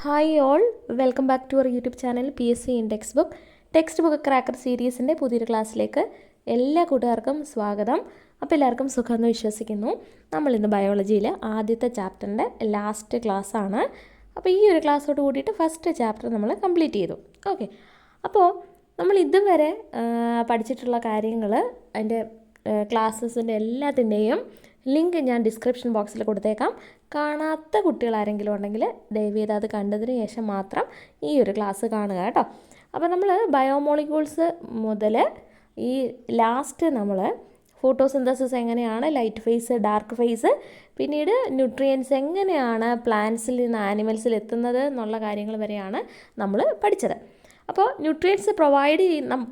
Hi all, welcome back to our YouTube channel PSC in text book cracker സീരീസിൻ്റെ പുതിയൊരു ക്ലാസ്സിലേക്ക് എല്ലാ കൂട്ടുകാർക്കും സ്വാഗതം. അപ്പോൾ എല്ലാവർക്കും സുഖമെന്ന് വിശ്വസിക്കുന്നു. നമ്മളിന്ന് ബയോളജിയിൽ ആദ്യത്തെ ചാപ്റ്ററിൻ്റെ ലാസ്റ്റ് ക്ലാസ്സാണ്. അപ്പോൾ ഈ ഒരു ക്ലാസ്സോട് കൂടിയിട്ട് ഫസ്റ്റ് ചാപ്റ്റർ നമ്മൾ കംപ്ലീറ്റ് ചെയ്തു. ഓക്കെ, അപ്പോൾ നമ്മൾ ഇതുവരെ പഠിച്ചിട്ടുള്ള കാര്യങ്ങൾ അതിൻ്റെ ക്ലാസ്സസിൻ്റെ എല്ലാത്തിൻ്റെയും ലിങ്ക് ഞാൻ ഡിസ്ക്രിപ്ഷൻ ബോക്സിൽ കൊടുത്തേക്കാം. കാണാത്ത കുട്ടികൾ ആരെങ്കിലും ഉണ്ടെങ്കിൽ ദയവേത് അത് കണ്ടതിന് ശേഷം മാത്രം ഈ ഒരു ക്ലാസ് കാണുക കേട്ടോ. അപ്പോൾ നമ്മൾ ബയോമോളിക്യൂൾസ് മുതൽ ഈ ലാസ്റ്റ് നമ്മൾ ഫോട്ടോസിന്തസിസ് എങ്ങനെയാണ്, ലൈറ്റ് ഫേസ്, ഡാർക്ക് ഫേസ്, പിന്നീട് ന്യൂട്രിയൻസ് എങ്ങനെയാണ് പ്ലാന്റ്സിൽ നിന്ന് ആനിമൽസിൽ എത്തുന്നത് എന്നുള്ള കാര്യങ്ങൾ വരെയാണ് നമ്മൾ പഠിച്ചത്. അപ്പോൾ ന്യൂട്രിയൻസ്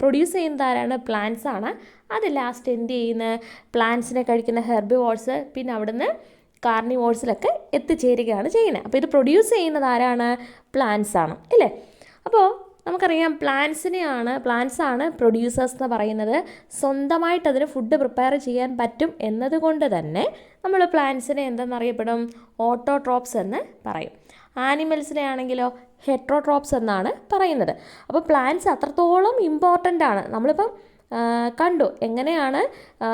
പ്രൊഡ്യൂസ് ചെയ്യുന്നത് ആരാണ്? പ്ലാന്റ്സ് ആണ്. അത് ലാസ്റ്റ് എന്ത് ചെയ്യുന്ന പ്ലാന്റ്സിനെ കഴിക്കുന്ന ഹെർബിവോർസ്, പിന്നെ അവിടുന്ന് കാർണിവോർസിലൊക്കെ എത്തിച്ചേരുകയാണ് ചെയ്യുന്നത്. അപ്പോൾ ഇത് പ്രൊഡ്യൂസ് ചെയ്യുന്നത് ആരാണ്? പ്ലാന്റ്സ് ആണ്, ഇല്ലേ? അപ്പോൾ നമുക്കറിയാം പ്ലാന്റ്സ് ആണ് പ്രൊഡ്യൂസേഴ്സ് എന്ന് പറയുന്നത്. സ്വന്തമായിട്ട് അതിന് ഫുഡ് പ്രിപ്പയർ ചെയ്യാൻ പറ്റും എന്നതുകൊണ്ട് തന്നെ നമ്മൾ പ്ലാന്റ്സിനെ എന്തെന്നറിയപ്പെടും? ഓട്ടോട്രോപ്സ് എന്ന് പറയും. ആനിമൽസിനെ ആണെങ്കിലോ ഹെട്രോട്രോപ്സ് എന്നാണ് പറയുന്നത്. അപ്പോൾ പ്ലാന്റ്സ് അത്രത്തോളം ഇമ്പോർട്ടൻ്റ് ആണ്. നമ്മളിപ്പം കണ്ടു എങ്ങനെയാണ്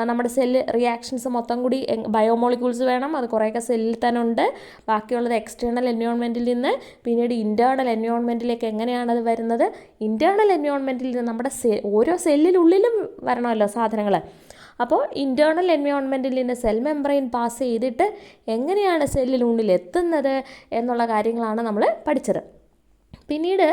നമ്മുടെ സെല്ല് റിയാക്ഷൻസ് മൊത്തം കൂടി ബയോമോളിക്യൂൾസ് വേണം, അത് കുറേയൊക്കെ സെല്ലിൽ തന്നെ ഉണ്ട്. ബാക്കിയുള്ളത് എക്സ്റ്റേണൽ എൻവയോൺമെൻറ്റിൽ നിന്ന് പിന്നീട് ഇൻറ്റേർണൽ എൻവയോൺമെൻറ്റിലേക്ക് എങ്ങനെയാണത് വരുന്നത്? ഇൻറ്റേർണൽ എൻവയോൺമെൻറ്റിൽ നിന്ന് നമ്മുടെ ഓരോ സെല്ലിനുള്ളിലും വരണമല്ലോ സാധനങ്ങൾ. അപ്പോൾ ഇൻറ്റേർണൽ എൻവയോൺമെൻറ്റിൽ നിന്ന് സെൽ മെംബ്രെയിൻ പാസ് ചെയ്തിട്ട് എങ്ങനെയാണ് സെല്ലിനുള്ളിൽ എത്തുന്നത് എന്നുള്ള കാര്യങ്ങളാണ് നമ്മൾ പഠിച്ചത്. പിന്നീട്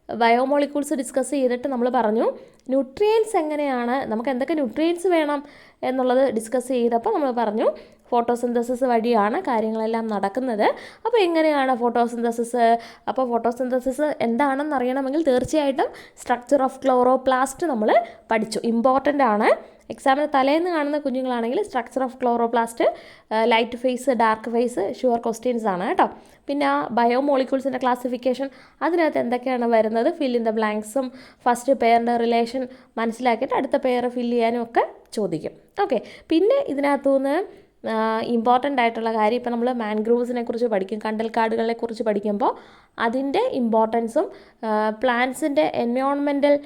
ബയോമോളിക്യൂൾസ് ഡിസ്കസ് ചെയ്തിട്ട് നമ്മൾ പറഞ്ഞു ന്യൂട്രിയൻസ് എങ്ങനെയാണ്, നമുക്ക് എന്തൊക്കെ ന്യൂട്രിയൻസ് വേണം എന്നുള്ളത് ഡിസ്കസ് ചെയ്തപ്പോൾ നമ്മൾ പറഞ്ഞു ഫോട്ടോസിന്തസിസ് വഴിയാണ് കാര്യങ്ങളെല്ലാം നടക്കുന്നത്. അപ്പോൾ എങ്ങനെയാണ് ഫോട്ടോസിന്തസിസ്? അപ്പോൾ ഫോട്ടോസിന്തസിസ് എന്താണെന്ന് അറിയണമെങ്കിൽ തീർച്ചയായിട്ടും സ്ട്രക്ചർ ഓഫ് ക്ലോറോപ്ലാസ്റ്റ് നമ്മൾ പഠിച്ചു. ഇമ്പോർട്ടൻ്റ് ആണ്. എക്സാമിന് തലേന്ന് കാണുന്ന കുഞ്ഞുങ്ങളാണെങ്കിൽ structure of chloroplast, light phase, dark phase sure questions ആണ് കേട്ടോ. പിന്നെ ആ ബയോമോളിക്യൂൾസിൻ്റെ ക്ലാസിഫിക്കേഷൻ, അതിനകത്ത് എന്തൊക്കെയാണ് വരുന്നത്, ഫിൽ ഇൻ ദ ബ്ലാങ്ക്സും ഫസ്റ്റ് പെയറിൻ്റെ റിലേഷൻ മനസ്സിലാക്കിയിട്ട് അടുത്ത പെയർ ഫില്ല് ചെയ്യാനും ഒക്കെ ചോദിക്കും. ഓക്കെ, പിന്നെ ഇതിനകത്തുനിന്ന് ഇമ്പോർട്ടൻ്റ് ആയിട്ടുള്ള കാര്യം, ഇപ്പോൾ നമ്മൾ മാൻഗ്രൂവ്സിനെ കുറിച്ച് പഠിക്കും, കണ്ടൽക്കാടുകളെ കുറിച്ച് പഠിക്കുമ്പോൾ അതിൻ്റെ ഇമ്പോർട്ടൻസും പ്ലാന്റ്സിൻ്റെ എൻവയോൺമെൻറ്റൽ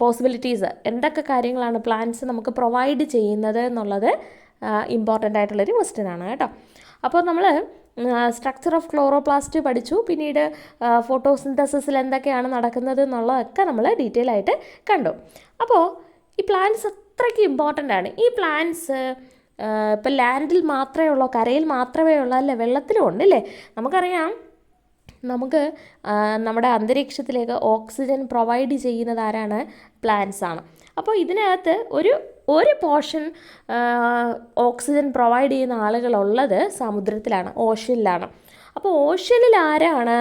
പോസിബിലിറ്റീസ്, എന്തൊക്കെ കാര്യങ്ങളാണ് പ്ലാന്റ്സ് നമുക്ക് പ്രൊവൈഡ് ചെയ്യുന്നത് എന്നുള്ളത് ഇമ്പോർട്ടൻ്റ് ആയിട്ടുള്ളൊരു ക്വസ്റ്റ്യൻ ആണ് കേട്ടോ. അപ്പോൾ നമ്മൾ സ്ട്രക്ചർ ഓഫ് ക്ലോറോപ്ലാസ്റ്റ് പഠിച്ചു. പിന്നീട് ഫോട്ടോസിന്തസിസിൽ എന്തൊക്കെയാണ് നടക്കുന്നത് എന്നുള്ളതൊക്കെ നമ്മൾ ഡീറ്റെയിൽ ആയിട്ട് കണ്ടു. അപ്പോൾ ഈ പ്ലാന്റ്സ് അത്രയ്ക്ക് ഇമ്പോർട്ടൻ്റ് ആണ്. ഈ പ്ലാന്റ്സ് ഇപ്പോൾ ലാൻഡിൽ മാത്രമേ ഉള്ളൂ, കരയിൽ മാത്രമേ ഉള്ളൂ, അല്ലേ വെള്ളത്തിലും ഉണ്ട്, അല്ലേ? നമുക്കറിയാം നമുക്ക് നമ്മുടെ അന്തരീക്ഷത്തിലേക്ക് ഓക്സിജൻ പ്രൊവൈഡ് ചെയ്യുന്നത് ആരാണ്? പ്ലാന്റ്സ് ആണ്. അപ്പോൾ ഇതിനകത്ത് ഒരു പോർഷൻ ഓക്സിജൻ പ്രൊവൈഡ് ചെയ്യുന്ന ആളുകളുള്ളത് സമുദ്രത്തിലാണ്, ഓഷ്യനിലാണ്. അപ്പോൾ ഓഷ്യനിൽ ആരാണ്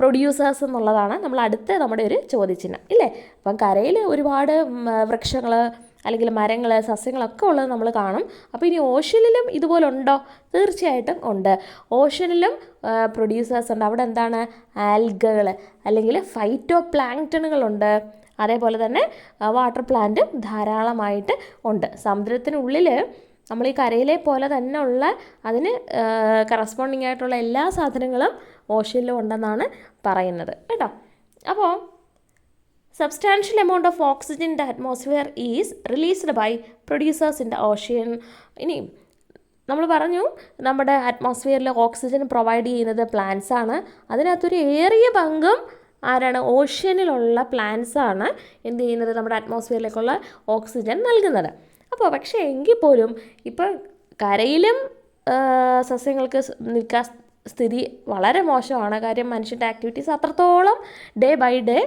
പ്രൊഡ്യൂസേഴ്സ് എന്നുള്ളതാണ് നമ്മൾ അടുത്ത നമ്മുടെ ഒരു ചോദ്യചിഹ്നം, ഇല്ലേ? അപ്പം കരയിൽ ഒരുപാട് വൃക്ഷങ്ങൾ അല്ലെങ്കിൽ മരങ്ങൾ, സസ്യങ്ങളൊക്കെ ഉള്ളത് നമ്മൾ കാണും. അപ്പോൾ ഇനി ഓഷ്യനിലും ഇതുപോലെ ഉണ്ടോ? തീർച്ചയായിട്ടും ഉണ്ട്. ഓഷ്യനിലും പ്രൊഡ്യൂസേഴ്സ് ഉണ്ട്. അവിടെ എന്താണ്? ആൽഗകൾ അല്ലെങ്കിൽ ഫൈറ്റോ പ്ലാങ്ക്ടണുകളുണ്ട്. അതേപോലെ തന്നെ വാട്ടർ പ്ലാന്റും ധാരാളമായിട്ട് ഉണ്ട്. സമുദ്രത്തിനുള്ളിൽ നമ്മൾ ഈ കരയിലെ പോലെ തന്നെ ഉള്ള അതിന് കറസ്പോണ്ടിങ് ആയിട്ടുള്ള എല്ലാ സാധനങ്ങളും ഓഷ്യനിലും ഉണ്ടെന്നാണ് പറയുന്നത് കേട്ടോ. അപ്പോൾ substantial amount of oxygen in the atmosphere is released by producers in the ocean. ഇനി നമ്മൾ പറഞ്ഞു നമ്മുടെ അറ്റ്മോസ്ഫിയറിൽ ഓക്സിജൻ പ്രൊവൈഡ് ചെയ്യുന്നത് പ്ലാന്റ്സ് ആണ്. അതിനകത്തൊരു ഏറിയ പങ്കും ആരാണ്? ഓഷ്യനിലുള്ള പ്ലാന്റ്സ് ആണ് എന്ത് ചെയ്യുന്നത്? നമ്മുടെ അറ്റ്മോസ്ഫിയറിലേക്കുള്ള ഓക്സിജൻ നൽകുന്നത്. അപ്പോൾ പക്ഷേ എങ്കിൽ പോലും ഇപ്പോൾ കരയിലും സസ്യങ്ങൾക്ക് നിൽക്കാൻ സ്ഥിതി വളരെ മോശമാണ്. കാര്യം മനുഷ്യൻ്റെ ആക്ടിവിറ്റീസ് അത്രത്തോളം ഡേ ബൈ ഡേ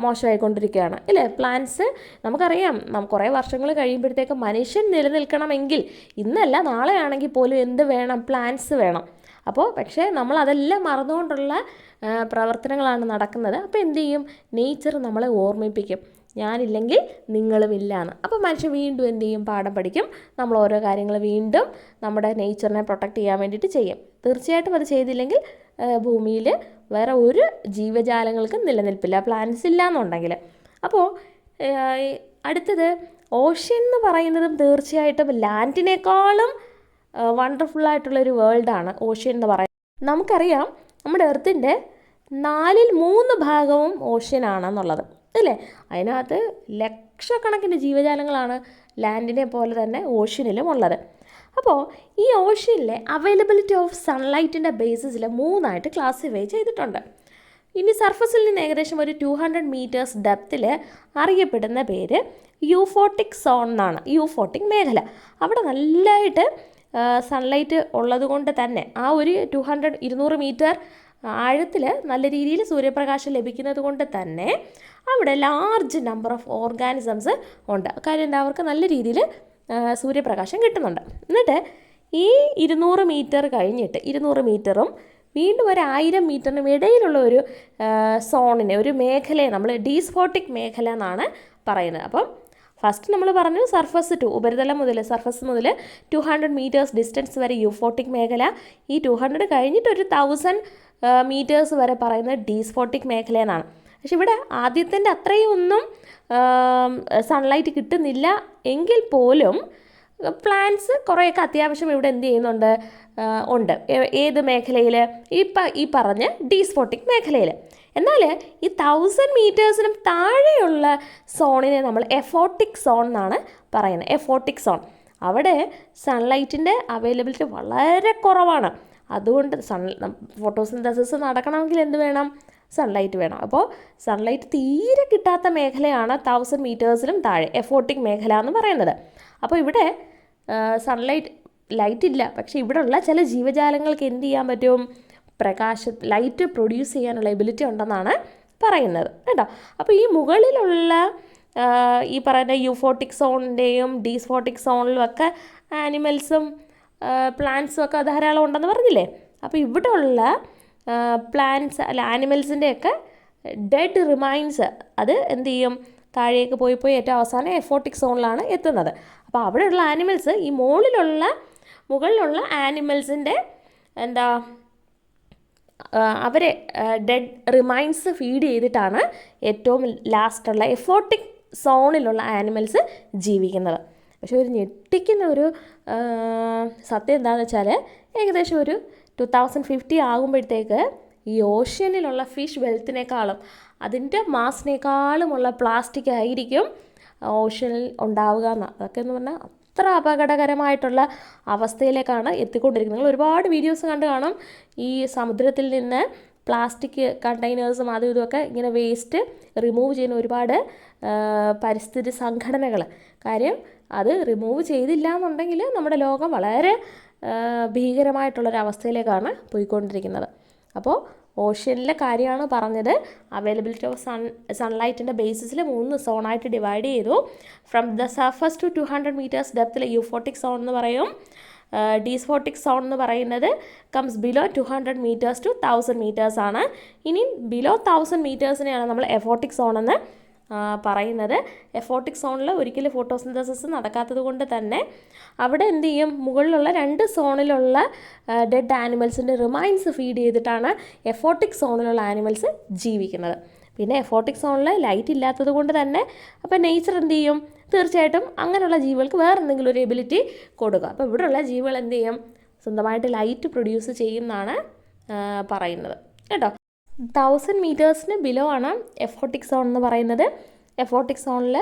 മോശമായിക്കൊണ്ടിരിക്കുകയാണ്, ഇല്ലേ? പ്ലാന്റ്സ് നമുക്കറിയാം, കുറേ വർഷങ്ങൾ കഴിയുമ്പോഴത്തേക്ക് മനുഷ്യൻ നിലനിൽക്കണമെങ്കിൽ ഇന്നല്ല നാളെ ആണെങ്കിൽ പോലും എന്ത് വേണം? പ്ലാന്റ്സ് വേണം. അപ്പോൾ പക്ഷേ നമ്മൾ അതെല്ലാം മറന്നുകൊണ്ടുള്ള പ്രവർത്തനങ്ങളാണ് നടക്കുന്നത്. അപ്പോൾ എന്ത് ചെയ്യും? നേച്ചർ നമ്മളെ ഓർമ്മിപ്പിക്കും, ഞാനില്ലെങ്കിൽ നിങ്ങളുമില്ല എന്ന്. അപ്പോൾ മനുഷ്യൻ വീണ്ടും എന്ത് ചെയ്യും? പാഠം പഠിക്കും. നമ്മൾ ഓരോ കാര്യങ്ങൾ വീണ്ടും നമ്മുടെ നേച്ചറിനെ പ്രൊട്ടക്റ്റ് ചെയ്യാൻ വേണ്ടിയിട്ട് ചെയ്യും. തീർച്ചയായിട്ടും അത് ചെയ്തില്ലെങ്കിൽ ഭൂമിയിൽ വേറെ ഒരു ജീവജാലങ്ങൾക്കും നിലനിൽപ്പില്ല, പ്ലാന്റ്സ് ഇല്ല എന്നുണ്ടെങ്കിൽ. അപ്പോൾ അടുത്തത് ഓഷ്യൻ എന്ന് പറയുന്നതും തീർച്ചയായിട്ടും ലാൻഡിനേക്കാളും വണ്ടർഫുള്ളായിട്ടുള്ളൊരു വേൾഡാണ് ഓഷ്യൻ എന്ന് പറയുന്നത്. നമുക്കറിയാം നമ്മുടെ എർത്തിൻ്റെ 3/4 ഓഷ്യനാണെന്നുള്ളത് അല്ലേ. അതിനകത്ത് ലക്ഷക്കണക്കിന് ജീവജാലങ്ങളാണ് ലാൻഡിനെ പോലെ തന്നെ ഓഷ്യനിലും ഉള്ളത്. അപ്പോൾ ഈ ഓഷ്യനിലെ അവൈലബിലിറ്റി ഓഫ് സൺലൈറ്റിൻ്റെ ബേസിസിൽ 3ആയിട്ട് ക്ലാസിഫൈ ചെയ്തിട്ടുണ്ട്. ഇനി സർഫസിൽ നിന്ന് ഏകദേശം ഒരു 200 മീറ്റേഴ്സ് ഡെപ്തിൽ അറിയപ്പെടുന്ന പേര് യൂഫോട്ടിക് സോൺ എന്നാണ്. യൂഫോട്ടിക് മേഖല. അവിടെ നല്ലതായിട്ട് സൺലൈറ്റ് ഉള്ളതുകൊണ്ട് തന്നെ ആ ഒരു 200 മീറ്റർ ആഴത്തിൽ നല്ല രീതിയിൽ സൂര്യപ്രകാശം ലഭിക്കുന്നത് കൊണ്ട് തന്നെ അവിടെ ലാർജ് നമ്പർ ഓഫ് ഓർഗാനിസംസ് ഉണ്ട്. കാര്യം എന്താ, അവർക്ക് നല്ല രീതിയിൽ സൂര്യപ്രകാശം കിട്ടുന്നുണ്ട്. എന്നിട്ട് ഈ 200 മീറ്റർ കഴിഞ്ഞിട്ട് 200 മീറ്ററും വീണ്ടും ഒരു 1000 മീറ്ററിനും ഇടയിലുള്ള ഒരു സോണിനെ, ഒരു മേഖലയെ നമ്മൾ ഡീസ്ഫോട്ടിക് മേഖല എന്നാണ് പറയുന്നത്. അപ്പം ഫസ്റ്റ് നമ്മൾ പറഞ്ഞു സർഫസ് ടു ഉപരിതലം മുതൽ സർഫസ് മുതൽ 200 മീറ്റേഴ്സ് ഡിസ്റ്റൻസ് വരെ യൂഫോട്ടിക് മേഖല. ഈ 200 കഴിഞ്ഞിട്ട് ഒരു 1000 മീറ്റേഴ്സ് വരെ പറയുന്നത് ഡീസ്ഫോട്ടിക് മേഖല എന്നാണ്. പക്ഷെ ഇവിടെ ആദ്യത്തിൻ്റെ അത്രയും ഒന്നും സൺലൈറ്റ് കിട്ടുന്നില്ല എങ്കിൽ പോലും പ്ലാന്റ്സ് കുറേയൊക്കെ അത്യാവശ്യം ഇവിടെ എന്ത് ചെയ്യുന്നുണ്ട്, ഉണ്ട്. ഏത് മേഖലയിൽ? ഈ പറഞ്ഞ ഡീസ്ഫോട്ടിക് മേഖലയിൽ. എന്നാൽ ഈ 1000 മീറ്റേഴ്സിനും താഴെയുള്ള സോണിനെ നമ്മൾ എഫോട്ടിക് സോൺ എന്നാണ് പറയുന്നത്. എഫോട്ടിക് സോൺ. അവിടെ സൺലൈറ്റിൻ്റെ അവൈലബിലിറ്റി വളരെ കുറവാണ്. അതുകൊണ്ട് ഫോട്ടോസിന്തസിസ് നടക്കണമെങ്കിൽ എന്ത് വേണം? സൺലൈറ്റ് വേണം. അപ്പോൾ സൺലൈറ്റ് തീരെ കിട്ടാത്ത മേഖലയാണ് 1000 മീറ്റേഴ്സിലും താഴെ എഫോട്ടിക് മേഖല എന്ന് പറയുന്നത്. അപ്പോൾ ഇവിടെ ലൈറ്റ് ഇല്ല. പക്ഷേ ഇവിടെയുള്ള ചില ജീവജാലങ്ങൾക്ക് എന്ത് ചെയ്യാൻ പറ്റും? ലൈറ്റ് പ്രൊഡ്യൂസ് ചെയ്യാനുള്ള എബിലിറ്റി ഉണ്ടെന്നാണ് പറയുന്നത് കേട്ടോ. അപ്പോൾ ഈ മുകളിലുള്ള ഈ പറയുന്ന യൂഫോട്ടിക് സോണിൻ്റെയും ഡീസ്ഫോട്ടിക് സോണിലും ഒക്കെ ആനിമൽസും പ്ലാന്റ്സും ഒക്കെ ധാരാളം ഉണ്ടെന്ന് പറഞ്ഞില്ലേ. അപ്പോൾ ഇവിടെയുള്ള പ്ലാന്റ്സ് ആനിമൽസിൻ്റെയൊക്കെ ഡെഡ് റിമൈൻസ് അത് എന്ത് ചെയ്യും? താഴേക്ക് പോയി ഏറ്റവും അവസാനം എഫോട്ടിക് സോണിലാണ് എത്തുന്നത്. അപ്പോൾ അവിടെയുള്ള ആനിമൽസ് ഈ മുകളിലുള്ള ആനിമൽസിൻ്റെ അവരെ ഡെഡ് റിമൈൻസ് ഫീഡ് ചെയ്തിട്ടാണ് ഏറ്റവും ലാസ്റ്റുള്ള എഫോട്ടിക് സോണിലുള്ള ആനിമൽസ് ജീവിക്കുന്നത്. പക്ഷെ ഒരു ഞെട്ടിക്കുന്ന ഒരു സത്യം എന്താണെന്ന് വെച്ചാൽ ഏകദേശം ഒരു 2050 ആകുമ്പോഴത്തേക്ക് ഈ ഓഷ്യനിലുള്ള ഫിഷ് വെൽത്തിനേക്കാളും അതിൻ്റെ മാസിനേക്കാളുമുള്ള പ്ലാസ്റ്റിക് ആയിരിക്കും ഓഷ്യനിൽ ഉണ്ടാവുക എന്ന്. അതൊക്കെ എന്ന് പറഞ്ഞാൽ അത്ര അപകടകരമായിട്ടുള്ള അവസ്ഥയിലേക്കാണ് എത്തിക്കൊണ്ടിരിക്കുന്നത്. നിങ്ങൾ ഒരുപാട് വീഡിയോസ് കണ്ടു കാണും. ഈ സമുദ്രത്തിൽ നിന്ന് പ്ലാസ്റ്റിക് കണ്ടെയ്നേഴ്സും അതും ഇതുമൊക്കെ ഇങ്ങനെ വേസ്റ്റ് റിമൂവ് ചെയ്യുന്ന ഒരുപാട് പരിസ്ഥിതി സംഘടനകൾ. കാര്യം അത് റിമൂവ് ചെയ്തില്ല എന്നുണ്ടെങ്കിൽ നമ്മുടെ ലോകം വളരെ ഭീകരമായിട്ടുള്ളൊരവസ്ഥയിലേക്കാണ് പോയിക്കൊണ്ടിരിക്കുന്നത്. അപ്പോൾ ഓഷ്യനിലെ കാര്യമാണ് പറഞ്ഞത്. അവൈലബിലിറ്റി ഓഫ് സൺലൈറ്റിൻ്റെ ബേസിസിൽ 3 സോണായിട്ട് ഡിവൈഡ് ചെയ്തു. From the surface to 200 metres ഡെപ്തിൽ യൂഫോട്ടിക് സോൺ എന്ന് പറയും. ഡീസ്ഫോട്ടിക് സോൺ എന്ന് പറയുന്നത് comes below 200 metres to 1000 metres ആണ്. ഇനി ബിലോ 1000 മീറ്റേഴ്സിനെയാണ് നമ്മൾ എഫോട്ടിക് സോൺ എന്ന് പറയുന്നത്. എഫോട്ടിക് സോണിൽ ഒരിക്കലും ഫോട്ടോസിന്തസിസ് നടക്കാത്തത് കൊണ്ട് തന്നെ അവിടെ എന്ത് ചെയ്യും? മുകളിലുള്ള 2 സോണിലുള്ള ഡെഡ് ആനിമൽസിൻ്റെ റിമൈൻസ് ഫീഡ് ചെയ്തിട്ടാണ് എഫോട്ടിക് സോണിലുള്ള ആനിമൽസ് ജീവിക്കുന്നത്. പിന്നെ എഫോട്ടിക് സോണിൽ ലൈറ്റ് ഇല്ലാത്തത് കൊണ്ട് തന്നെ അപ്പോൾ നേച്ചർ എന്ത് ചെയ്യും? തീർച്ചയായിട്ടും അങ്ങനെയുള്ള ജീവികൾക്ക് വേറെ എന്തെങ്കിലും ഒരു എബിലിറ്റി കൊടുക്കുക. അപ്പോൾ ഇവിടെയുള്ള ജീവികൾ എന്ത് ചെയ്യും? സ്വന്തമായിട്ട് ലൈറ്റ് പ്രൊഡ്യൂസ് ചെയ്യുമെന്നാണ് പറയുന്നത് കേട്ടോ. 1000 മീറ്റേഴ്സിന് ബിലോ ആണ് എഫോട്ടിക് സോൺ എന്ന് പറയുന്നത്. എഫോട്ടിക് സോണിൽ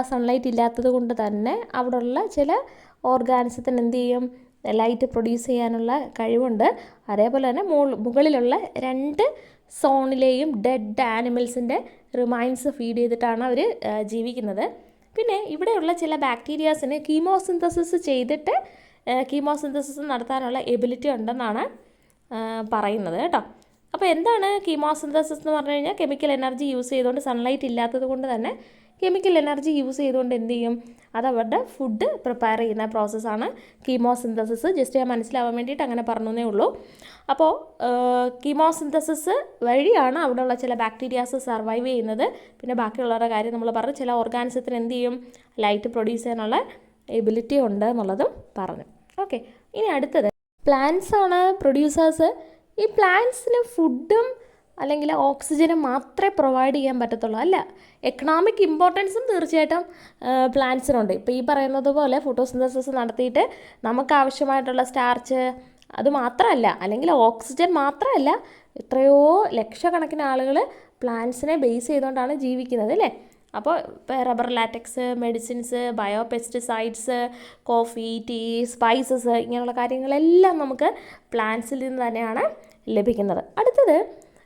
സൺലൈറ്റ് ഇല്ലാത്തത് കൊണ്ട് തന്നെ അവിടെയുള്ള ചില ഓർഗാനിസത്തിന് എന്ത് ചെയ്യും? ലൈറ്റ് പ്രൊഡ്യൂസ് ചെയ്യാനുള്ള കഴിവുണ്ട്. അതേപോലെ തന്നെ മുകളിലുള്ള 2 സോണിലെയും ഡെഡ് ആനിമൽസിൻ്റെ റിമൈൻസ് ഫീഡ് ചെയ്തിട്ടാണ് അവർ ജീവിക്കുന്നത്. പിന്നെ ഇവിടെയുള്ള ചില ബാക്ടീരിയാസിന് കീമോസിന്തസിസ് ചെയ്തിട്ട് കീമോസിന്തസിസ് നടത്താനുള്ള എബിലിറ്റി ഉണ്ടെന്നാണ് പറയുന്നത് കേട്ടോ. അപ്പോൾ എന്താണ് കീമോസിന്തസിസ് എന്ന് പറഞ്ഞു കഴിഞ്ഞാൽ? കെമിക്കൽ എനർജി യൂസ് ചെയ്തുകൊണ്ട്, സൺലൈറ്റ് ഇല്ലാത്തത് കൊണ്ട് തന്നെ കെമിക്കൽ എനർജി യൂസ് ചെയ്തുകൊണ്ട് എന്ത് ചെയ്യും? അത് അവരുടെ ഫുഡ് പ്രിപ്പയർ ചെയ്യുന്ന പ്രോസസ്സാണ് കീമോസിന്തസിസ്. ജസ്റ്റ് ഞാൻ മനസ്സിലാവാൻ വേണ്ടിയിട്ട് അങ്ങനെ പറഞ്ഞേ ഉള്ളൂ. അപ്പോൾ കീമോസിന്തസിസ് വഴിയാണ് അവിടെയുള്ള ചില ബാക്ടീരിയാസ് സർവൈവ് ചെയ്യുന്നത്. പിന്നെ ബാക്കിയുള്ളവരുടെ കാര്യം നമ്മൾ പറഞ്ഞു. ചില ഓർഗാനിസത്തിന് എന്ത് ചെയ്യും? ലൈറ്റ് പ്രൊഡ്യൂസ് ചെയ്യാനുള്ള എബിലിറ്റി ഉണ്ട് എന്നുള്ളതും പറഞ്ഞു. ഓക്കെ, ഇനി അടുത്തത് പ്ലാന്റ്സ് ആണ് പ്രൊഡ്യൂസേഴ്സ്. ഈ പ്ലാന്റ്സിന് ഫുഡും അല്ലെങ്കിൽ ഓക്സിജനും മാത്രമേ പ്രൊവൈഡ് ചെയ്യാൻ പറ്റത്തുള്ളൂ. അല്ല, എക്കണോമിക് ഇമ്പോർട്ടൻസും തീർച്ചയായിട്ടും പ്ലാന്റ്സിനുണ്ട്. ഇപ്പോൾ ഈ പറയുന്നത് പോലെ ഫോട്ടോസിന്തസിസ് നടത്തിയിട്ട് നമുക്ക് ആവശ്യമായിട്ടുള്ള സ്റ്റാർച്ച് അത് മാത്രമല്ല, അല്ലെങ്കിൽ ഓക്സിജൻ മാത്രമല്ല, എത്രയോ ലക്ഷക്കണക്കിന് ആളുകൾ പ്ലാന്റ്സിനെ ബേസ് ചെയ്തുകൊണ്ടാണ് ജീവിക്കുന്നത് അല്ലേ. അപ്പോൾ ഇപ്പോൾ rubber latex, medicines, bio pesticides, coffee, tea, spices, ഇങ്ങനെയുള്ള കാര്യങ്ങളെല്ലാം നമുക്ക് പ്ലാന്റ്സിൽ നിന്ന് തന്നെയാണ് ലഭിക്കുന്നത്. അടുത്തത്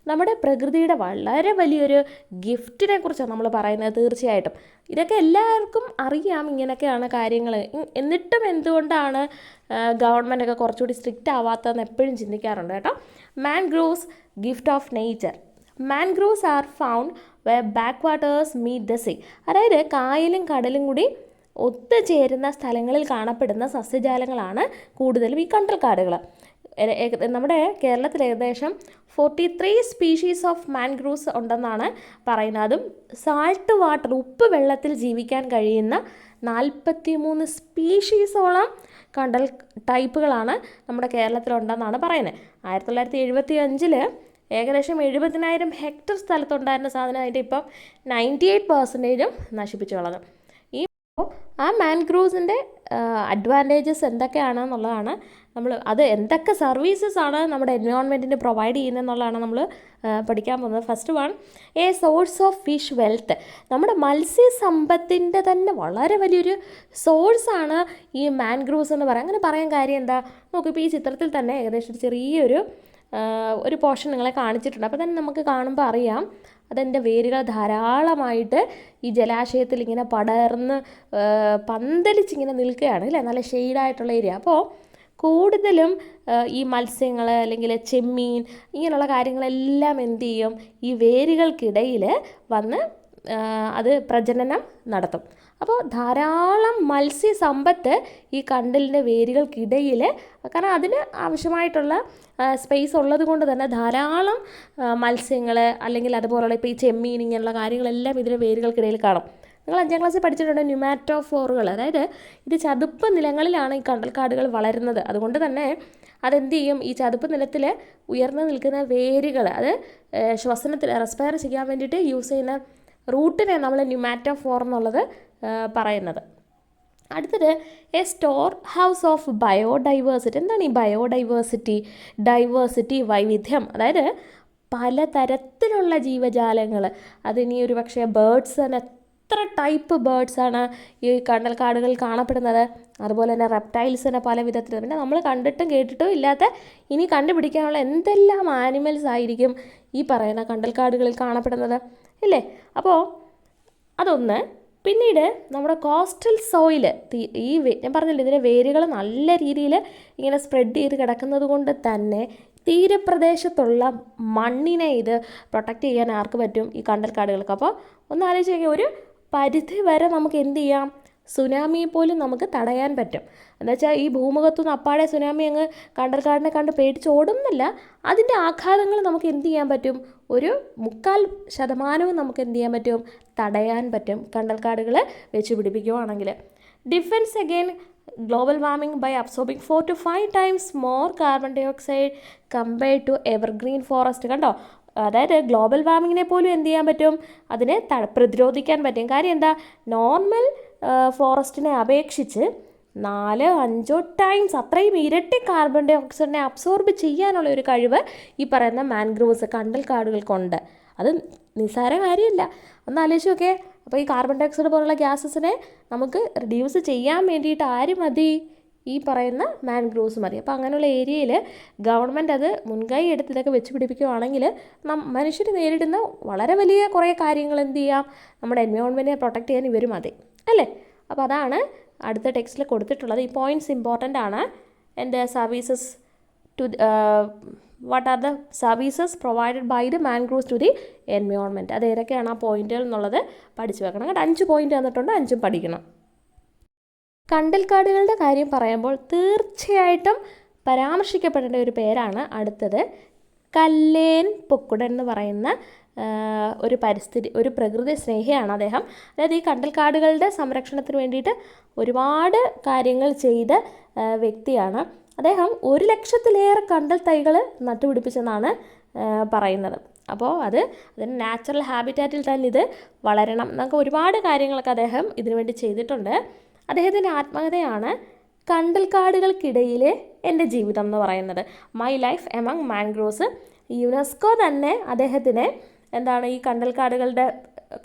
നമ്മുടെ പ്രകൃതിയുടെ വളരെ വലിയൊരു ഗിഫ്റ്റിനെ കുറിച്ചാണ് നമ്മൾ പറയുന്നത്. തീർച്ചയായിട്ടും ഇതൊക്കെ എല്ലാവർക്കും അറിയാം, ഇങ്ങനെയൊക്കെയാണ് കാര്യങ്ങൾ. എന്നിട്ടും എന്തുകൊണ്ടാണ് ഗവൺമെൻറ്റൊക്കെ കുറച്ചുകൂടി സ്ട്രിക്റ്റ് ആവാത്തതെന്ന് എപ്പോഴും ചിന്തിക്കാറുണ്ട് കേട്ടോ. Mangroves gift of nature. Mangroves are found where backwaters meet the sea. അതായത് കായലും കടലും കൂടി ഒത്തുചേരുന്ന സ്ഥലങ്ങളിൽ കാണപ്പെടുന്ന സസ്യജാലങ്ങളാണ് കൂടുതലും ഈ കണ്ടൽക്കാടുകൾ. നമ്മുടെ കേരളത്തിൽ ഏകദേശം 43 സ്പീഷീസ് ഓഫ് മാൻഗ്രോവ്സ് ഉണ്ടെന്നാണ് പറയുന്നത്. അതും സാൾട്ട് വാട്ടർ, ഉപ്പ് വെള്ളത്തിൽ ജീവിക്കാൻ കഴിയുന്ന 43 സ്പീഷീസോളം കണ്ടൽ ടൈപ്പുകളാണ് നമ്മുടെ കേരളത്തിലുണ്ടെന്നാണ് പറയുന്നത്. 1975 ഏകദേശം 70,000 ഹെക്ടർ സ്ഥലത്തുണ്ടായിരുന്ന സാധനം അതിൻ്റെ ഇപ്പം 98% നശിപ്പിച്ചു കളഞ്ഞു. ആ മാൻഗ്രോവ്സിൻ്റെ അഡ്വാൻറ്റേജസ് എന്തൊക്കെയാണെന്നുള്ളതാണ് അത് എന്തൊക്കെ സർവീസസ് ആണ് നമ്മുടെ എൻവയോൺമെൻറ്റിന് പ്രൊവൈഡ് ചെയ്യുന്നതെന്നുള്ളതാണ് നമ്മൾ പഠിക്കാൻ പോകുന്നത്. First one, A source of fish wealth. നമ്മുടെ മത്സ്യസമ്പത്തിൻ്റെ തന്നെ വളരെ വലിയൊരു സോഴ്സാണ് ഈ മാൻഗ്രോവ്സ് എന്ന് പറയാം. അങ്ങനെ പറയാൻ കാര്യം എന്താ? നോക്കിപ്പോൾ ഈ ചിത്രത്തിൽ തന്നെ ഏകദേശം ചെറിയൊരു പോർഷൻ നിങ്ങളെ കാണിച്ചിട്ടുണ്ട്. അപ്പോൾ തന്നെ നമുക്ക് കാണുമ്പോൾ അറിയാം അതെൻ്റെ വേരുകൾ ധാരാളമായിട്ട് ഈ ജലാശയത്തിൽ ഇങ്ങനെ പടർന്ന് പന്തലിച്ചിങ്ങനെ നിൽക്കുകയാണ് അല്ലേ, നല്ല ഷെയ്ഡായിട്ടുള്ള ഏരിയ. അപ്പോൾ കൂടുതലും ഈ മത്സ്യങ്ങൾ അല്ലെങ്കിൽ ചെമ്മീൻ ഇങ്ങനെയുള്ള കാര്യങ്ങളെല്ലാം എന്ത് ചെയ്യും, ഈ വേരുകൾക്കിടയിൽ വന്ന് അത് പ്രജനനം നടത്തും. അപ്പോൾ ധാരാളം മത്സ്യസമ്പത്ത് ഈ കണ്ടലിൻ്റെ വേരുകൾക്കിടയിൽ, കാരണം അതിന് ആവശ്യമായിട്ടുള്ള സ്പേസ് ഉള്ളത് കൊണ്ട് തന്നെ ധാരാളം മത്സ്യങ്ങൾ അല്ലെങ്കിൽ അതുപോലുള്ള ഇപ്പോൾ ഈ ചെമ്മീൻ ഇങ്ങനെയുള്ള കാര്യങ്ങളെല്ലാം ഇതിൻ്റെ വേരുകൾക്കിടയിൽ കാണും. നിങ്ങൾ 5ാം ക്ലാസ്സിൽ പഠിച്ചിട്ടുണ്ട് ന്യൂമാറ്റോഫോറുകൾ. അതായത് ഇത് ചതുപ്പ് നിലങ്ങളിലാണ് ഈ കണ്ടൽക്കാടുകൾ വളരുന്നത്. അതുകൊണ്ട് തന്നെ അതെന്ത് ചെയ്യും, ഈ ചതുപ്പ് നിലത്തിൽ ഉയർന്നു നിൽക്കുന്ന വേരുകൾ അത് ശ്വസനത്തിൽ റെസ്പയർ ചെയ്യാൻ വേണ്ടിയിട്ട് യൂസ് ചെയ്യുന്ന റൂട്ടിനെ നമ്മൾ ന്യൂമാറ്റോഫോർ എന്നുള്ളത് പറയുന്നത്. അടുത്തത് A store house of biodiversity. എന്താണ് ഈ ബയോഡൈവേഴ്സിറ്റി? ഡൈവേഴ്സിറ്റി, വൈവിധ്യം. അതായത് പലതരത്തിലുള്ള ജീവജാലങ്ങൾ, അതിനി ഒരു പക്ഷേ ബേർഡ്സ് തന്നെ എത്ര ടൈപ്പ് ബേർഡ്സാണ് ഈ കണ്ടൽക്കാടുകളിൽ കാണപ്പെടുന്നത്. അതുപോലെ തന്നെ റെപ്റ്റൈൽസ് തന്നെ പല വിധത്തിൽ. പിന്നെ നമ്മൾ കണ്ടിട്ടും കേട്ടിട്ടും ഇല്ലാത്ത ഇനി കണ്ടുപിടിക്കാനുള്ള എന്തെല്ലാം ആനിമൽസ് ആയിരിക്കും ഈ പറയുന്ന കണ്ടൽക്കാടുകളിൽ കാണപ്പെടുന്നത് ഇല്ലേ. അപ്പോൾ അതൊന്ന്. പിന്നീട് നമ്മുടെ കോസ്റ്റൽ സോയിൽ, ഞാൻ പറഞ്ഞില്ല ഇതിൻ്റെ വേരുകൾ നല്ല രീതിയിൽ ഇങ്ങനെ സ്പ്രെഡ് ചെയ്ത് കിടക്കുന്നത് കൊണ്ട് തന്നെ തീരപ്രദേശത്തുള്ള മണ്ണിനെ ഇത് പ്രൊട്ടക്റ്റ് ചെയ്യാൻ ആർക്ക് പറ്റും? ഈ കണ്ടൽക്കാടുകൾക്ക്. അപ്പോൾ ഒന്ന് ആലോചിച്ച് നോക്കിയാൽ ഒരു പരിധി വരെ നമുക്ക് എന്ത് ചെയ്യാം, സുനാമിയെ പോലും നമുക്ക് തടയാൻ പറ്റും. എന്നുവെച്ചാൽ ഈ ഭൂമുഖത്തുനിന്ന് അപ്പാടെ സുനാമി അങ്ങ് കണ്ടൽക്കാടിനെ കണ്ട് പേടിച്ച് ഓടുന്നില്ല. അതിൻ്റെ ആഘാതങ്ങൾ നമുക്ക് എന്ത് ചെയ്യാൻ പറ്റും? ഒരു 3/4% നമുക്ക് എന്ത് ചെയ്യാൻ പറ്റും? തടയാൻ പറ്റും കണ്ടൽക്കാടുകൾ വെച്ച് പിടിപ്പിക്കുകയാണെങ്കിൽ. Defence again global warming by absorbing 4 to 5 times more carbon dioxide compared to evergreen forest. കണ്ടോ, അതായത് ഗ്ലോബൽ വാർമിങ്ങിനെ പോലും എന്ത് ചെയ്യാൻ പറ്റും? അതിനെ പ്രതിരോധിക്കാൻ പറ്റും. കാര്യം എന്താ? നോർമൽ ഫോറസ്റ്റിനെ അപേക്ഷിച്ച് 4-5 ടൈംസ് അത്രയും ഇരട്ടി കാർബൺ ഡൈ ഓക്സൈഡിനെ അബ്സോർബ് ചെയ്യാനുള്ള ഒരു കഴിവ് ഈ പറയുന്ന മാൻഗ്രോവ്സ് കണ്ടൽക്കാടുകൾക്കുണ്ട്. അത് നിസ്സാര കാര്യമില്ല, ഒന്ന് ആലോചിച്ച് നോക്കേ. അപ്പോൾ ഈ കാർബൺ ഡൈ ഓക്സൈഡ് പോലുള്ള ഗ്യാസസിനെ നമുക്ക് റിഡ്യൂസ് ചെയ്യാൻ വേണ്ടിയിട്ട് ആര് മതി? ഈ പറയുന്ന മാൻഗ്രോവ്സ് മതി. അപ്പോൾ അങ്ങനെയുള്ള ഏരിയയിൽ ഗവൺമെൻറ് അത് മുൻകൈ എടുത്ത് ഇതൊക്കെ വെച്ച് പിടിപ്പിക്കുകയാണെങ്കിൽ മനുഷ്യർ നേരിടുന്ന വളരെ വലിയ കുറേ കാര്യങ്ങൾ എന്ത് ചെയ്യാം, നമ്മുടെ എൻവയോൺമെൻറ്റിനെ പ്രൊട്ടക്റ്റ് ചെയ്യാൻ ഇവർ മതി അല്ലേ. അപ്പോൾ അതാണ് അടുത്ത ടെക്സ്റ്റിൽ കൊടുത്തിട്ടുള്ളത്. ഈ പോയിൻറ്റ്സ് ഇമ്പോർട്ടൻ്റ് ആണ്. And services to what are the services provided by the mangroves to the environment. അത് ഏതൊക്കെയാണ് ആ പോയിൻറ്റുകൾ എന്നുള്ളത് പഠിച്ചു വെക്കണം കേട്ടോ. 5 പോയിൻറ്റ് തന്നിട്ടുണ്ട്, 5ഉം പഠിക്കണം. കണ്ടൽക്കാടുകളുടെ കാര്യം പറയുമ്പോൾ തീർച്ചയായിട്ടും പരാമർശിക്കപ്പെടേണ്ട ഒരു പേരാണ് അടുത്തത്. കല്ലേൻ പൊക്കുടൻ എന്ന് പറയുന്ന ഒരു പ്രകൃതി സ്നേഹിയാണ് അദ്ദേഹം. അതായത് ഈ കണ്ടൽക്കാടുകളുടെ സംരക്ഷണത്തിന് വേണ്ടിയിട്ട് ഒരുപാട് കാര്യങ്ങൾ ചെയ്ത വ്യക്തിയാണ് അദ്ദേഹം. 100,000-ലേറെ കണ്ടൽ തൈകൾ നട്ടുപിടിപ്പിച്ചെന്നാണ് പറയുന്നത്. അപ്പോൾ അതിന് നാച്ചുറൽ ഹാബിറ്റാറ്റിൽ തന്നെ ഇത് വളരണം എന്നൊക്കെ ഒരുപാട് കാര്യങ്ങളൊക്കെ അദ്ദേഹം ഇതിനു വേണ്ടി ചെയ്തിട്ടുണ്ട്. അദ്ദേഹത്തിൻ്റെ ആത്മകഥയാണ് കണ്ടൽക്കാടുകൾക്കിടയിലെ എൻ്റെ ജീവിതം എന്ന് പറയുന്നത്, my life among mangroves. UNESCO തന്നെ അദ്ദേഹത്തിന് എന്താണ് ഈ കണ്ടൽക്കാടുകളുടെ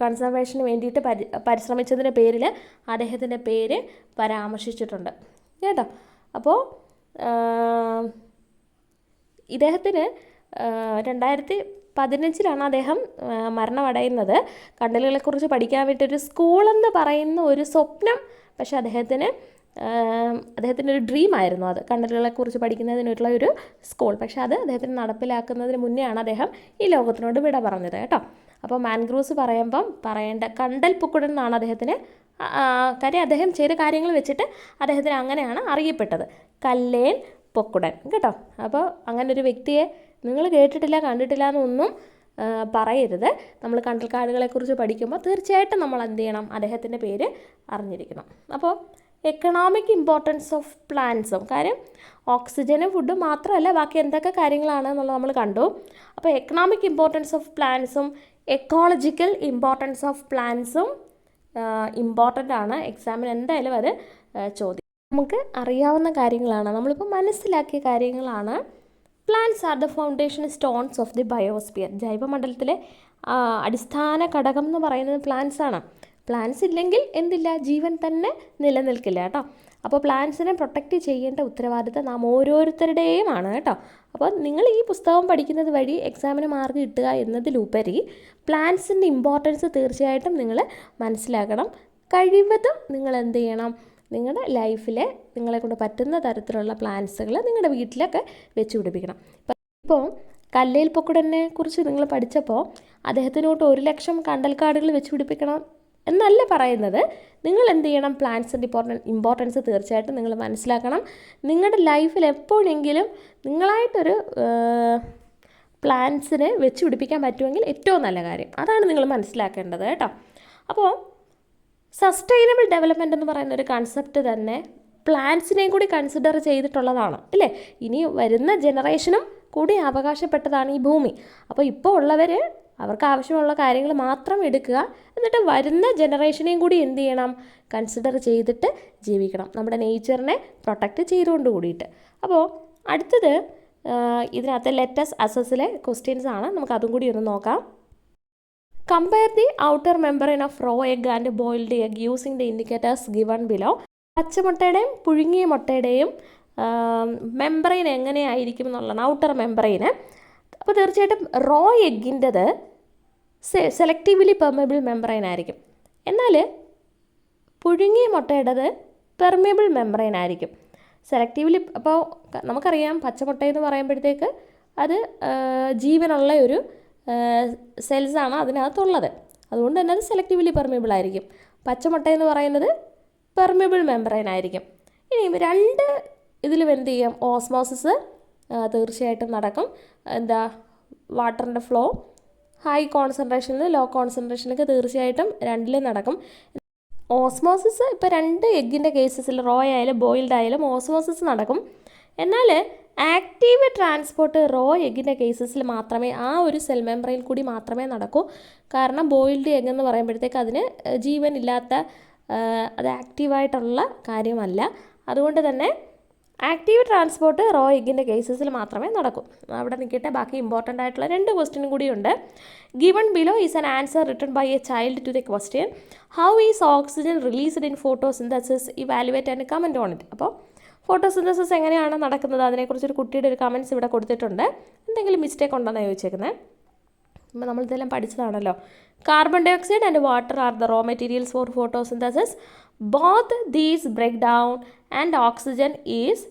കൺസർവേഷന് വേണ്ടിയിട്ട് പരിശ്രമിച്ചതിൻ്റെ പേരിൽ അദ്ദേഹത്തിൻ്റെ പേര് പരാമർശിച്ചിട്ടുണ്ട് കേട്ടോ. അപ്പോൾ ഇദ്ദേഹത്തിന് 2015 അദ്ദേഹം മരണമടയുന്നത്. കണ്ടലുകളെക്കുറിച്ച് പഠിക്കാൻ വേണ്ടിയിട്ടൊരു സ്കൂളെന്ന് പറയുന്ന ഒരു സ്വപ്നം, പക്ഷേ അദ്ദേഹത്തിൻ്റെ ഒരു ഡ്രീമായിരുന്നു അത്, കണ്ടലുകളെക്കുറിച്ച് പഠിക്കുന്നതിനുള്ള ഒരു സ്കൂൾ. പക്ഷേ അത് അദ്ദേഹത്തിന് നടപ്പിലാക്കുന്നതിന് മുന്നെയാണ് അദ്ദേഹം ഈ ലോകത്തിനോട് വിട പറഞ്ഞത് കേട്ടോ. അപ്പോൾ മാൻഗ്രോവ്സ് പറയുമ്പം പറയേണ്ട കണ്ടൽ പുക്കുടൻ എന്നാണ് അദ്ദേഹത്തിന്, കാര്യം അദ്ദേഹം ചെയ്ത കാര്യങ്ങൾ വെച്ചിട്ട് അദ്ദേഹത്തിന് അങ്ങനെയാണ് അറിയപ്പെട്ടത്, കല്ലേൻ പൊക്കുടൻ കേട്ടോ. അപ്പോൾ അങ്ങനെ ഒരു വ്യക്തിയെ നിങ്ങൾ കേട്ടിട്ടില്ല കണ്ടിട്ടില്ല എന്നൊന്നും പറയരുത്. നമ്മൾ കണ്ടൽക്കാടുകളെക്കുറിച്ച് പഠിക്കുമ്പോൾ തീർച്ചയായിട്ടും നമ്മൾ എന്ത് ചെയ്യണം, അദ്ദേഹത്തിൻ്റെ പേര് അറിഞ്ഞിരിക്കണം. അപ്പോൾ എക്കണോമിക് ഇമ്പോർട്ടൻസ് ഓഫ് പ്ലാന്റ്സും, കാര്യം ഓക്സിജനും ഫുഡും മാത്രമല്ല ബാക്കി എന്തൊക്കെ കാര്യങ്ങളാണ് എന്നുള്ളത് നമ്മൾ കണ്ടു. അപ്പോൾ എക്കണോമിക് ഇമ്പോർട്ടൻസ് ഓഫ് പ്ലാന്റ്സും എക്കോളജിക്കൽ ഇമ്പോർട്ടൻസ് ഓഫ് പ്ലാന്റ്സും ഇമ്പോർട്ടൻ്റ് ആണ്. എക്സാമിന് എന്തായാലും അത് ചോദിക്കും. നമുക്ക് അറിയാവുന്ന കാര്യങ്ങളാണ്, നമ്മളിപ്പോൾ മനസ്സിലാക്കിയ കാര്യങ്ങളാണ്. Plants are the foundation stones of the biosphere. ജൈവമണ്ഡലത്തിലെ അടിസ്ഥാന ഘടകം എന്ന് പറയുന്നത് പ്ലാന്റ്സ് ആണ്. പ്ലാന്റ്സ് ഇല്ലെങ്കിൽ എന്തില്ല, ജീവൻ തന്നെ നിലനിൽക്കില്ല കേട്ടോ. അപ്പോൾ പ്ലാന്റ്സിനെ പ്രൊട്ടക്റ്റ് ചെയ്യേണ്ട ഉത്തരവാദിത്തം നാം ഓരോരുത്തരുടെയും ആണ് കേട്ടോ. അപ്പോൾ നിങ്ങൾ ഈ പുസ്തകം പഠിക്കുന്നത് വഴി എക്സാമിന് മാർക്ക് കിട്ടുക എന്നതിലുപരി പ്ലാന്റ്സിൻ്റെ ഇമ്പോർട്ടൻസ് തീർച്ചയായിട്ടും നിങ്ങൾ മനസ്സിലാക്കണം. കഴിവതും നിങ്ങൾ എന്ത് ചെയ്യണം, നിങ്ങളുടെ ലൈഫിൽ നിങ്ങളെ കൊണ്ട് പറ്റുന്ന തരത്തിലുള്ള പ്ലാന്റ്സുകൾ നിങ്ങളുടെ വീട്ടിലൊക്കെ വെച്ച് പിടിപ്പിക്കണം. ഇപ്പോൾ കല്ലേൽ പൊക്കുടനെ കുറിച്ച് നിങ്ങൾ പഠിച്ചപ്പോൾ അദ്ദേഹത്തിനോട്ട് 1,00,000 കണ്ടൽക്കാടുകൾ വെച്ച് പിടിപ്പിക്കണം എന്നല്ല പറയുന്നത്. നിങ്ങൾ എന്ത് ചെയ്യണം, പ്ലാന്റ്സിൻ്റെ ഇമ്പോർട്ടൻസ് തീർച്ചയായിട്ടും നിങ്ങൾ മനസ്സിലാക്കണം. നിങ്ങളുടെ ലൈഫിൽ എപ്പോഴെങ്കിലും നിങ്ങളായിട്ടൊരു പ്ലാന്റ്സിനെ വെച്ച് പിടിപ്പിക്കാൻ പറ്റുമെങ്കിൽ ഏറ്റവും നല്ല കാര്യം, അതാണ് നിങ്ങൾ മനസ്സിലാക്കേണ്ടത് കേട്ടോ. അപ്പോൾ സസ്റ്റൈനബിൾ ഡെവലപ്മെൻറ്റ് എന്ന് പറയുന്ന ഒരു കൺസെപ്റ്റ് തന്നെ പ്ലാന്റ്സിനെയും കൂടി കൺസിഡർ ചെയ്തിട്ടുള്ളതാണ് അല്ലേ. ഇനി വരുന്ന ജനറേഷനും കൂടി അവകാശപ്പെട്ടതാണ് ഈ ഭൂമി. അപ്പോൾ ഇപ്പോൾ ഉള്ളവർ അവർക്ക് ആവശ്യമുള്ള കാര്യങ്ങൾ മാത്രം എടുക്കുക, എന്നിട്ട് വരുന്ന ജനറേഷനെയും കൂടി എന്ത് ചെയ്യണം, കൺസിഡർ ചെയ്തിട്ട് ജീവിക്കണം, നമ്മുടെ നേച്ചറിനെ പ്രൊട്ടക്റ്റ് ചെയ്തുകൊണ്ട് കൂടിയിട്ട്. അപ്പോൾ അടുത്തത് ഇതിനകത്ത് ലെറ്റസ് അസസിലെ ക്വസ്റ്റ്യൻസ് ആണ്, നമുക്ക് അതും കൂടി ഒന്ന് നോക്കാം. Compare the outer membrane of raw egg and boiled egg using the indicators given below. പച്ചമുട്ടയുടെയും പുഴുങ്ങിയ മുട്ടയുടെയും മെമ്പറൈൻ എങ്ങനെയായിരിക്കും എന്നുള്ളതാണ് ഔട്ടർ മെമ്പറൈന്. അപ്പോൾ തീർച്ചയായിട്ടും റോ എഗ്ഗിൻ്റെത് സെലക്റ്റീവ്ലി പെർമിയബിൾ മെമ്പറൈൻ ആയിരിക്കും, എന്നാൽ പുഴുങ്ങിയ മുട്ടയുടേത് പെർമിയബിൾ മെമ്പറൈൻ ആയിരിക്കും. സെലക്റ്റീവ്ലി, അപ്പോൾ നമുക്കറിയാം പച്ചമുട്ടയെന്ന് പറയുമ്പോഴത്തേക്ക് അത് ജീവനുള്ള ഒരു സെൽസാണ് അതിനകത്തുള്ളത്, അതുകൊണ്ട് തന്നെ അത് സെലക്റ്റീവ്ലി പെർമിയബിൾ ആയിരിക്കും. പച്ചമുട്ടയെന്ന് പറയുന്നത് പെർമിയബിൾ മെമ്പറൈൻ ആയിരിക്കും. ഇനി രണ്ട് ഇതിലും എന്ത് ചെയ്യും, ഓസ്മോസിസ് തീർച്ചയായിട്ടും നടക്കും. എന്താ, വാട്ടറിൻ്റെ ഫ്ലോ ഹൈ കോൺസെൻട്രേഷനിൽ ലോ കോൺസെൻട്രേഷനിലൊക്കെ തീർച്ചയായിട്ടും രണ്ടിലും നടക്കും. ഓസ്മോസിസ് ഇപ്പോൾ രണ്ട് എഗ്ഗിൻ്റെ കേസസിൽ റോ ആയാലും ബോയിൽഡ് ആയാലും ഓസ്മോസിസ് നടക്കും. എന്നാൽ ആക്റ്റീവ് ട്രാൻസ്പോർട്ട് റോ എഗ്ഗിൻ്റെ കേസസിൽ മാത്രമേ ആ ഒരു സെൽ മെമ്പറൈൻ കൂടി മാത്രമേ നടക്കൂ. കാരണം ബോയിൽഡ് എഗ് എന്ന് പറയുമ്പോഴത്തേക്ക് അതിന് ജീവനില്ലാത്ത, അത് ആക്റ്റീവായിട്ടുള്ള കാര്യമല്ല. അതുകൊണ്ട് തന്നെ ആക്റ്റീവ് ട്രാൻസ്പോർട്ട് റോ എഗ്ഗിൻ്റെ കേസസിൽ മാത്രമേ നടക്കൂ. അവിടെ നിൽക്കട്ടെ, ബാക്കി ഇമ്പോർട്ടൻ്റ് ആയിട്ടുള്ള 2 ക്വസ്റ്റ്യനും കൂടിയുണ്ട്. Given below is an answer written by a child to the question how is oxygen released in photosynthesis, evaluate and comment on it. അപ്പോൾ ഫോട്ടോസിന്തസിസ് എങ്ങനെയാണ് നടക്കുന്നത് അതിനെക്കുറിച്ചൊരു കുട്ടിയുടെ ഒരു കമൻറ്റ്സ് ഇവിടെ കൊടുത്തിട്ടുണ്ട്. എന്തെങ്കിലും മിസ്റ്റേക്ക് ഉണ്ടെന്നാണ് ചോദിച്ചേക്കുന്നത്. അപ്പോൾ നമ്മളിതെല്ലാം പഠിച്ചതാണല്ലോ. Carbon dioxide and water are the raw materials for photosynthesis. Both these break down and oxygen is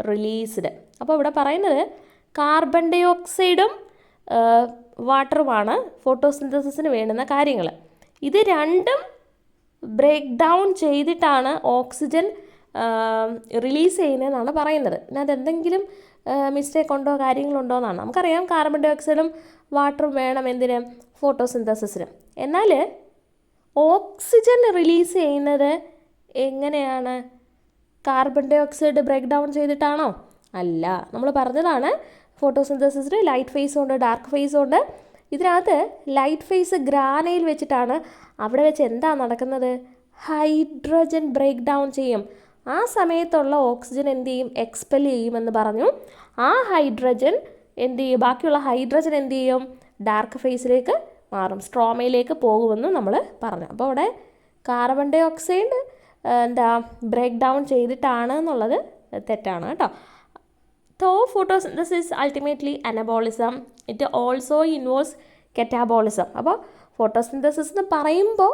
released. അപ്പോൾ ഇവിടെ പറയുന്നത് കാർബൺ ഡൈ ഓക്സൈഡും വാട്ടറുമാണ് ഫോട്ടോസിന്തസിസിന് വേണ്ടുന്ന കാര്യങ്ങൾ. ഇത് രണ്ടും ബ്രേക്ക് ഡൗൺ ചെയ്തിട്ടാണ് ഓക്സിജൻ റിലീസ് ചെയ്യുന്നതെന്നാണ് പറയുന്നത്. പിന്നെ അതെന്തെങ്കിലും മിസ്റ്റേക്ക് ഉണ്ടോ കാര്യങ്ങളുണ്ടോ എന്നാണ്. നമുക്കറിയാം കാർബൺ ഡൈ ഓക്സൈഡും വാട്ടറും വേണം എന്തിന്, ഫോട്ടോസിന്തസിസിന്. എന്നാൽ ഓക്സിജൻ റിലീസ് ചെയ്യുന്നത് എങ്ങനെയാണ്, carbon dioxide break down ചെയ്തിട്ടാണോ? അല്ല, നമ്മൾ പറഞ്ഞതാണ് ഫോട്ടോസിന്തസിസിന് ലൈറ്റ് ഫേസും ഉണ്ട് ഡാർക്ക് ഫേസും ഉണ്ട്. ഇതിനകത്ത് ലൈറ്റ് ഫേസ് ഗ്രാനയിൽ വെച്ചിട്ടാണ്. അവിടെ വെച്ച് എന്താ നടക്കുന്നത്, ഹൈഡ്രജൻ ബ്രേക്ക് ഡൗൺ ചെയ്യും. ആ സമയത്തുള്ള ഓക്സിജൻ എന്ത് ചെയ്യും, എക്സ്പെൽ ചെയ്യുമെന്ന് പറഞ്ഞു. ആ ഹൈഡ്രജൻ എന്ത് ചെയ്യും, ബാക്കിയുള്ള ഹൈഡ്രജൻ എന്ത് ചെയ്യും, ഡാർക്ക് ഫേസിലേക്ക് മാറും, സ്ട്രോമയിലേക്ക് പോകുമെന്ന് നമ്മൾ പറഞ്ഞു. അപ്പോൾ അവിടെ carbon dioxide break down ചെയ്തിട്ടാണ് എന്നുള്ളത് തെറ്റാണ് കേട്ടോ. Photosynthesis ultimately anabolism, it also involves catabolism. അപ്പോൾ ഫോട്ടോസിന്തസിസ് എന്ന് പറയുമ്പോൾ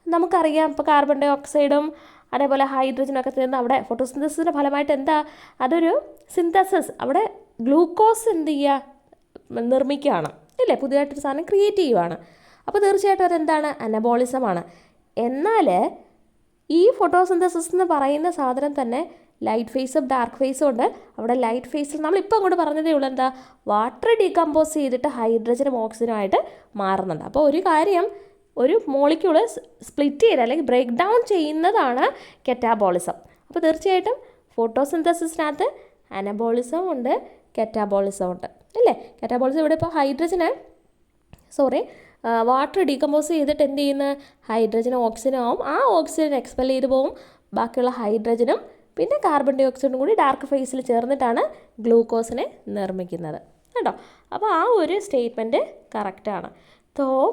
നമുക്കറിയാം, ഇപ്പോൾ കാർബൺ ഡൈ ഓക്സൈഡും അതേപോലെ ഹൈഡ്രജനൊക്കെ ചേർന്ന് അവിടെ ഫോട്ടോസിന്തസിസിൻ്റെ ഫലമായിട്ട് എന്താ, അതൊരു സിന്തസിസ്, അവിടെ ഗ്ലൂക്കോസ് എന്ത് ചെയ്യുക, നിർമ്മിക്കുകയാണ് ഇല്ലേ, പുതിയതായിട്ടൊരു സാധനം ക്രിയേറ്റ് ചെയ്യുവാണ്. അപ്പോൾ തീർച്ചയായിട്ടും അതെന്താണ്, അനബോളിസമാണ്. എന്നാൽ ഈ ഫോട്ടോസിന്തസിസ് എന്ന് പറയുന്ന സാധനം തന്നെ ലൈറ്റ് ഫേസും ഡാർക്ക് ഫേസും ഉണ്ട്. അവിടെ ലൈറ്റ് ഫേസിൽ നമ്മളിപ്പോൾ അങ്ങോട്ട് പറഞ്ഞതേ ഉള്ളൂ, എന്താ, വാട്ടർ ഡീകമ്പോസ് ചെയ്തിട്ട് ഹൈഡ്രജനും ഓക്സിജനുമായിട്ട് മാറുന്നുണ്ട്. അപ്പോൾ ഒരു കാര്യം, ഒരു മോളിക്യൂള് സ്പ്ലിറ്റ് ചെയ്ത് അല്ലെങ്കിൽ ബ്രേക്ക് ഡൗൺ ചെയ്യുന്നതാണ് കെറ്റാബോളിസം. അപ്പോൾ തീർച്ചയായിട്ടും ഫോട്ടോസിന്തസിസിനകത്ത് അനബോളിസം ഉണ്ട്, കെറ്റാബോളിസം ഉണ്ട് അല്ലേ. കെറ്റാബോളിസം ഇവിടെ ഇപ്പോൾ വാട്ടർ ഡീകമ്പോസ് ചെയ്തിട്ട് എന്ത് ചെയ്യുന്ന, ഹൈഡ്രജനും ഓക്സിജനും ആവും. ആ ഓക്സിജൻ എക്സ്പെൽ ചെയ്ത് പോവും, ബാക്കിയുള്ള ഹൈഡ്രജനും പിന്നെ കാർബൺ ഡൈ ഓക്സൈഡും കൂടി ഡാർക്ക് ഫേസിൽ ചേർന്നിട്ടാണ് ഗ്ലൂക്കോസിനെ നിർമ്മിക്കുന്നത് കേട്ടോ. അപ്പോൾ ആ ഒരു സ്റ്റേറ്റ്മെൻറ്റ് കറക്റ്റാണ്.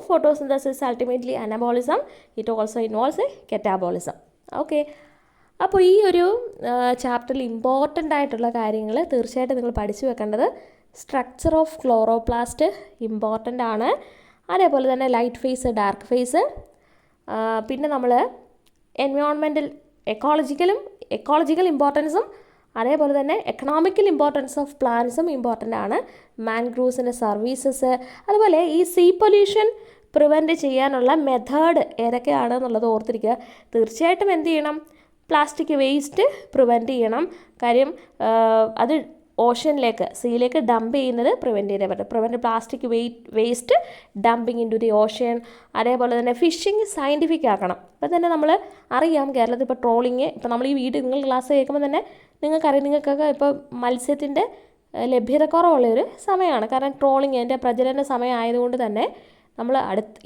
Photosynthesis ultimately anabolism, it also involves catabolism. Okay, അപ്പോൾ ഈ ഒരു ചാപ്റ്ററിൽ ഇമ്പോർട്ടൻ്റ് ആയിട്ടുള്ള കാര്യങ്ങൾ തീർച്ചയായിട്ടും നിങ്ങൾ പഠിച്ചു വെക്കേണ്ടത്, സ്ട്രക്ചർ ഓഫ് ക്ലോറോപ്ലാസ്റ്റ് ഇമ്പോർട്ടൻ്റ് ആണ്. അതേപോലെ തന്നെ ലൈറ്റ് ഫേസ്, ഡാർക്ക് ഫേസ്, പിന്നെ നമ്മൾ എൻവയോൺമെൻറ്റൽ എക്കോളജിക്കൽ ഇമ്പോർട്ടൻസും അതേപോലെ തന്നെ എക്കണോമിക്കൽ ഇമ്പോർട്ടൻസ് ഓഫ് പ്ലാന്റ്സും ഇമ്പോർട്ടൻ്റ് ആണ്. മാൻഗ്രൂവ്സിൻ്റെ സർവീസസ്, അതുപോലെ ഈ സീ പൊല്യൂഷൻ പ്രിവെൻറ്റ് ചെയ്യാനുള്ള മെത്തേഡ് ഏതൊക്കെയാണെന്നുള്ളത് ഓർത്തിരിക്കുക. തീർച്ചയായിട്ടും എന്ത് ചെയ്യണം, പ്ലാസ്റ്റിക് വേസ്റ്റ് പ്രിവെൻറ്റ് ചെയ്യണം. കാര്യം അത് ഓഷനിലേക്ക്, സീയിലേക്ക് ഡംപ് ചെയ്യുന്നത് പ്രിവെൻറ്റ് ചെയ്തേ പറ്റും. Prevent plastic waste dumping in to the ocean. അതേപോലെ തന്നെ ഫിഷിങ് സയൻറ്റിഫിക് ആക്കണം. ഇപ്പം തന്നെ നമ്മൾ അറിയാം, കേരളത്തിൽ ഇപ്പോൾ ട്രോളിങ്, ഇപ്പോൾ നമ്മൾ ഈ നിങ്ങൾ ക്ലാസ് കേൾക്കുമ്പോൾ തന്നെ നിങ്ങൾക്കറിയാം, നിങ്ങൾക്കൊക്കെ ഇപ്പോൾ മത്സ്യത്തിൻ്റെ ലഭ്യത കുറവുള്ളൊരു സമയമാണ്. കാരണം ട്രോളിങ് അതിൻ്റെ പ്രജനന സമയം ആയതുകൊണ്ട് തന്നെ നമ്മൾ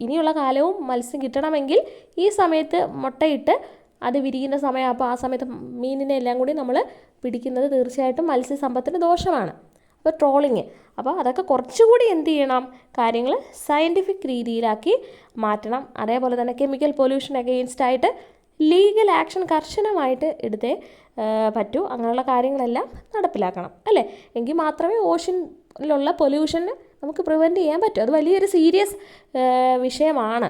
ഇനിയുള്ള കാലവും മത്സ്യം കിട്ടണമെങ്കിൽ ഈ സമയത്ത് മുട്ടയിട്ട് അത് വിരിയുന്ന സമയം. അപ്പോൾ ആ സമയത്ത് മീനിനെ എല്ലാം കൂടി നമ്മൾ പിടിക്കുന്നത് തീർച്ചയായിട്ടും മത്സ്യസമ്പത്തിന് ദോഷമാണ്. അപ്പോൾ ട്രോളിങ്, അപ്പോൾ അതൊക്കെ കുറച്ചുകൂടി എന്ത് ചെയ്യണം, കാര്യങ്ങൾ സയൻറ്റിഫിക് രീതിയിലാക്കി മാറ്റണം. അതേപോലെ തന്നെ കെമിക്കൽ പൊല്യൂഷൻ അഗെയിൻസ്റ്റ് ആയിട്ട് ലീഗൽ ആക്ഷൻ കർശനമായിട്ട് എടുത്തേ പറ്റൂ. അങ്ങനെയുള്ള കാര്യങ്ങളെല്ലാം നടപ്പിലാക്കണം അല്ലേ. എങ്കിൽ മാത്രമേ ഓഷനിലുള്ള പൊല്യൂഷൻ നമുക്ക് പ്രിവെൻറ്റ് ചെയ്യാൻ പറ്റൂ. അത് വലിയൊരു സീരിയസ് വിഷയമാണ്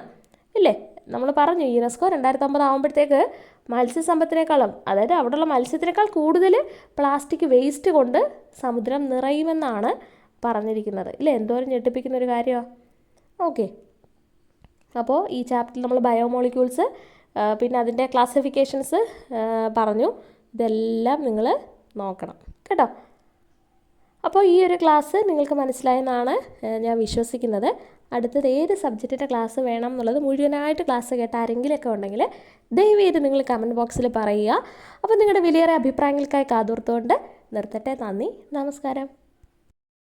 ഇല്ലേ. നമ്മൾ പറഞ്ഞു, യുനെസ്കോ 2050 ആകുമ്പോഴത്തേക്ക് മത്സ്യസമ്പത്തിനേക്കാളും, അതായത് അവിടെയുള്ള മത്സ്യത്തിനേക്കാൾ കൂടുതൽ പ്ലാസ്റ്റിക് വേസ്റ്റ് കൊണ്ട് സമുദ്രം നിറയുമെന്നാണ് പറഞ്ഞിരിക്കുന്നത് ഇല്ലേ. എന്തോരം ഞെട്ടിപ്പിക്കുന്ന ഒരു കാര്യമാണ്. ഓക്കെ, അപ്പോൾ ഈ ചാപ്റ്ററിൽ നമ്മൾ ബയോമോളിക്യൂൾസ് പിന്നെ അതിൻ്റെ ക്ലാസിഫിക്കേഷൻസ് പറഞ്ഞു. ഇതെല്ലാം നിങ്ങൾ നോക്കണം കേട്ടോ. അപ്പോൾ ഈ ഒരു ക്ലാസ് നിങ്ങൾക്ക് മനസ്സിലായെന്നാണ് ഞാൻ വിശ്വസിക്കുന്നത്. അടുത്തത് ഏത് സബ്ജക്റ്റിൻ്റെ ക്ലാസ് വേണം എന്നുള്ളത് മുഴുവനായിട്ട് ക്ലാസ് കേട്ട ആരെങ്കിലുമൊക്കെ ഉണ്ടെങ്കിൽ ദയവേത് നിങ്ങൾ കമൻറ്റ് ബോക്സിൽ പറയുക. അപ്പോൾ നിങ്ങളുടെ വിലയേറെ അഭിപ്രായങ്ങൾക്കായി കാതോർത്തുകൊണ്ട് നിർത്തട്ടെ. നന്ദി, നമസ്കാരം.